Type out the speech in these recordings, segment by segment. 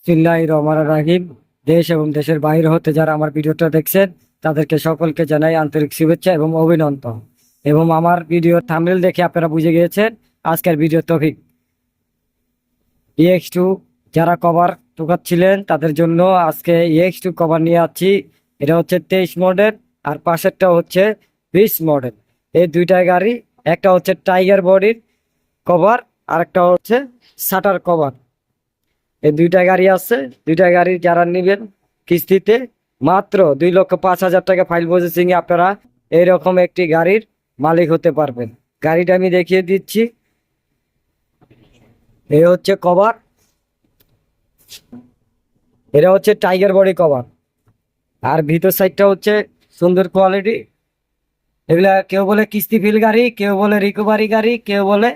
বিসমিল্লাহির রহমানির রহিম। দেশ এবং দেশের বাইরে হতে যারা আমার ভিডিওটা দেখছেন তাদেরকে সকলকে জানাই আন্তরিক শুভেচ্ছা এবং অভিনন্দন। এবং আমার ভিডিও থাম্বনেল দেখে আপনারা বুঝে গিয়েছেন আজকের ভিডিও টপিক EX2। যারা কভার ঢোকাচ্ছিলেন তাদের জন্য আজকে EX2 কভার নিয়ে আসছি। এটা হচ্ছে 23 মডেল আর পাশেরটা হচ্ছে 20 মডেল। এই দুইটা গাড়ি, একটা হচ্ছে টাইগার বডির কভার আর একটা হচ্ছে শাটার কভার। এই দুইটা গাড়ি আছে। দুইটা গাড়ি যারা নেবেন কিস্তিতে মাত্র 2,05,000 টাকা ফাইল প্রসেসিং এ আপনারা এইরকম একটি গাড়ির মালিক হতে পারবেন। গাড়িটা আমি দেখিয়ে দিচ্ছি। এই হচ্ছে কভার, এটা হচ্ছে টাইগার বডি কভার, আর ভিতর সাইডটা হচ্ছে সুন্দর কোয়ালিটি। এগুলা কেউ বলে কিস্তি ফিল গাড়ি, কেউ বলে রিকভারি গাড়ি, কেউ বলে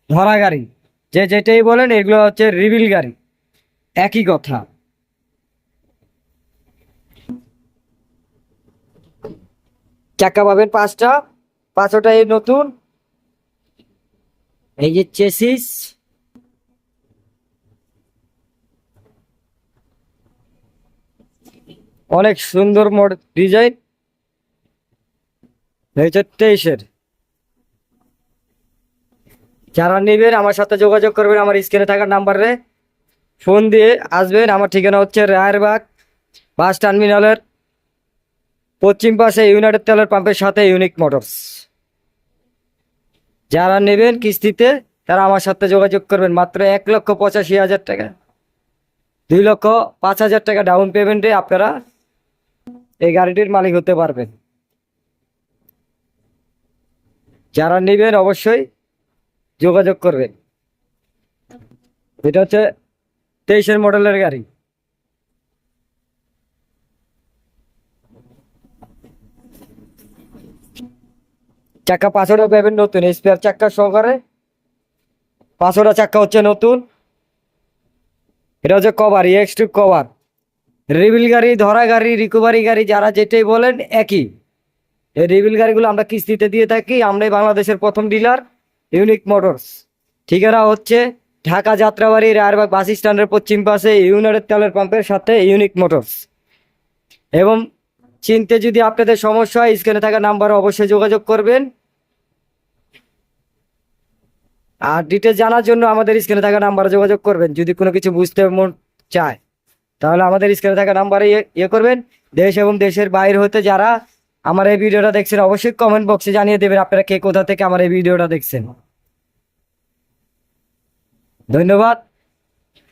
ধরা গাড়ি, যে যেটাই বলেন এগুলো হচ্ছে রিভিল গাড়ি, একই কথা। চাকা পাবেন 5টা, 5টাই নতুন। এই যে চেসিস, অনেক সুন্দর ডিজাইন। এই হচ্ছে 23-এর। যারা নেবেন আমার সাথে যোগাযোগ করবেন, আমার স্ক্রিনে থাকা নাম্বারে ফোন দিয়ে আসবেন। আমার ঠিকানা হচ্ছে রায়েরবাগ বাস টার্মিনালের পশ্চিম পাশে ইউনাইটেড তেলের পাম্পের সাথে ইউনিক মোটরস। যারা নেবেন কিস্তিতে তারা আমার সাথে যোগাযোগ করবেন। মাত্র 1,85,000 টাকা, 2,05,000 টাকা ডাউন পেমেন্টে আপনারা এই গাড়িটির মালিক হতে পারবেন। যারা নেবেন অবশ্যই যোগাযোগ করবেন। এটা হচ্ছে 23-এর মডেলের গাড়ি। চাকা 5টা পাবেন নতুন, স্পেয়ার চাক্কা সহকারে 5টা চাক্কা হচ্ছে নতুন। এটা হচ্ছে কভার, EX2 কভার। রিভিল গাড়ি, ধরা গাড়ি, রিকভারি গাড়ি, যারা যেটাই বলেন একই। এই রিভিল গাড়িগুলো আমরা কিস্তিতে দিয়ে থাকি। আমরাই বাংলাদেশের প্রথম ডিলার ইউনিক মোটরস। ঠিকানা হচ্ছে ঢাকা যাত্রাবাড়ি রায়েরবাগ বাস স্ট্যান্ডের পশ্চিম পাশে ইউনাইটেড তেলের পাম্পের সাথে ইউনিক মোটরস। এবং চিনতে যদি আপনাদের সমস্যা হয় স্ক্রিনে থাকা নাম্বারে অবশ্যই যোগাযোগ করবেন। আর ডিটেলস জানার জন্য আমাদের স্ক্রিনে থাকা নাম্বারে যোগাযোগ করবেন। যদি কোনো কিছু বুঝতে মন চায় তাহলে আমাদের স্ক্রিনে থাকা নাম্বারে ইয়ে করবেন। দেশ এবং দেশের বাইরে হতে যারা আমার এই ভিডিওটা দেখছেন অবশ্যই কমেন্ট বক্সে জানিয়ে দেবেন আপনারা কে কোথা থেকে আমার এই ভিডিওটা দেখছেন। ধন্যবাদ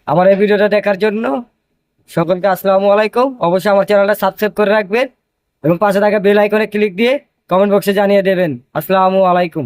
আমার এই ভিডিওটা দেখার জন্য। সকলকে আসসালামু আলাইকুম। অবশ্যই আমার চ্যানেলটা সাবস্ক্রাইব করে রাখবেন এবং পাশে থাকা বেল আইকনে ক্লিক দিয়ে কমেন্ট বক্সে জানিয়ে দেবেন। আসসালামু আলাইকুম।